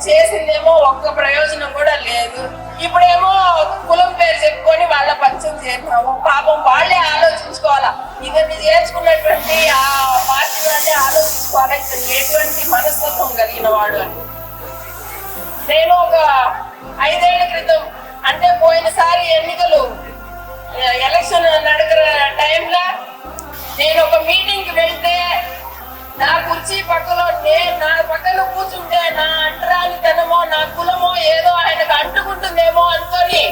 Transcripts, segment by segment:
చేసిందేమో ఒక్క ప్రయోజనం కూడా లేదు. ఇప్పుడేమో కులం పేరు చెప్పుకొని వాళ్ళ పక్షం చేసినాము. పాపం వాళ్ళే ఆలోచించుకోవాలా, ఇవన్నీ చేసుకున్నటువంటి ఆ పార్టీ వాళ్ళే ఆలోచించుకోవాలా ఇతను ఎటువంటి మనస్తత్వం కలిగిన వాడు అని. నేను ఒక 5 ఏళ్ల క్రితం, అంటే పోయినసారి ఎన్నికలు ఎలక్షన్ నడుకున్న టైంలో నేను ఒక మీటింగ్ కి వెళ్తే నా కుర్చీ పక్కలో నా పక్కన కూర్చుంటే నా అంటరానితనమో నా కులమో ఏదో ఆయనకు అంటుకుంటుందేమో అనుకొని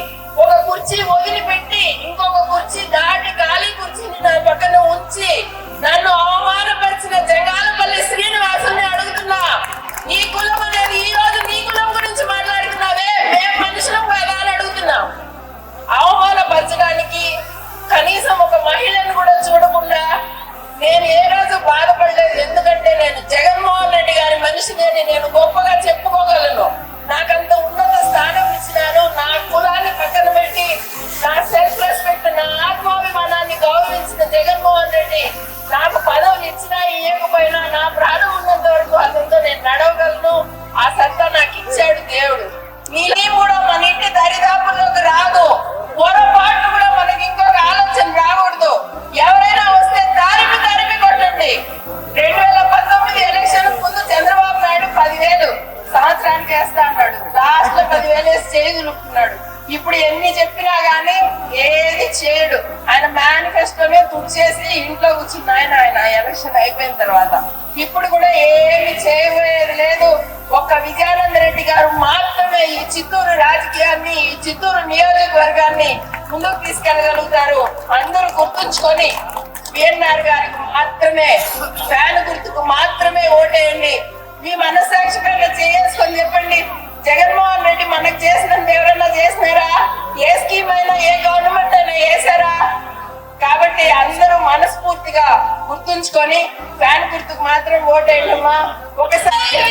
ఒక కుర్చీ వదిలిపెట్టి ఇంకొక కుర్చీ దాటి ఖాళీ కుర్చీని నా పక్కన ఉంచి నన్ను అవమానపరిచిన జంగాలపల్లి శ్రీనివాసుని అడుగుతున్నా, నీ కులం అనేది ఈ రోజు నీ కులం గురించి మాట్లాడుతున్నావే, మేము మనుషులం కదా అని అడుగుతున్నాం. అవమానపరచడానికి కనీసం ఒక మహిళను కూడా చూడకుండా నేను ఏ రోజు బాధపడలేదు. ఎందుకంటే నేను జగన్మోహన్ రెడ్డి గారి మనిషిని అని నేను గొప్పగా చెప్పుకోగలను. నాకంత ఉన్నత స్థానం ఇచ్చినాను. నా కులాన్ని పక్కన పెట్టి నా సెల్ఫ్ రెస్పెక్ట్, నా ఆత్మాభిమానాన్ని గౌరవించిన జగన్మోహన్ రెడ్డి నాకు పదవులు ఇచ్చినా ఇవ్వకపోయినా నా ప్రాణం ఉన్నంత వరకు అతనితో నేను నడవగలను. ఆ సత్తా నాకు ఇచ్చాడు దేవుడు. నీళ్ళ కూడా మన ఇంటి దరిదాపుల్లోకి రాదు. పొరపాటు కూడా మనకి ఇంకొక ఆలోచన రాకూడదు. ఎవరైనా వస్తే తరిమి కొట్టండి. 2019 ఎలక్షన్ ముందు చంద్రబాబు నాయుడు 10,000 సంవత్సరానికి వేస్తా అన్నాడు. లాస్ట్ లో 10,000 వేసి చేదులుకున్నాడు. ఇప్పుడు ఎన్ని చెప్పినా గానీ ఏది చేయడు. ఆయన మేనిఫెస్టోనే తుడిచేసి ఇంట్లో కూర్చున్న ఆయన ఎలక్షన్ అయిపోయిన తర్వాత ఇప్పుడు కూడా ఏమి చేయబోయేది లేదు. ఒక్క విజయానంద రెడ్డి గారు మాత్రమే ఈ చిత్తూరు రాజకీయాన్ని, ఈ చిత్తూరు నియోజకవర్గాన్ని ముందుకు తీసుకెళ్ళగలుగుతారు. అందరూ గుర్తుంచుకొని విఎన్ఆర్ గారికి మాత్రమే, ఫ్యాన్ గుర్తుకు మాత్రమే ఓటేయండి. మీ మనస్సాక్షికంగా చేసుకొని చెప్పండి, జగన్మోహన్ రెడ్డి మనకు చేసినంత ఎవరన్నా చేసినారా? ఏ స్కీమ్ అయినా, ఏ గవర్నమెంట్ అయినా వేసారా? కాబట్టి అందరూ మనస్ఫూర్తిగా గుర్తుంచుకొని ఫ్యాన్ గుర్తుకు మాత్రం ఓటేయండమ్మా. ఒకసారి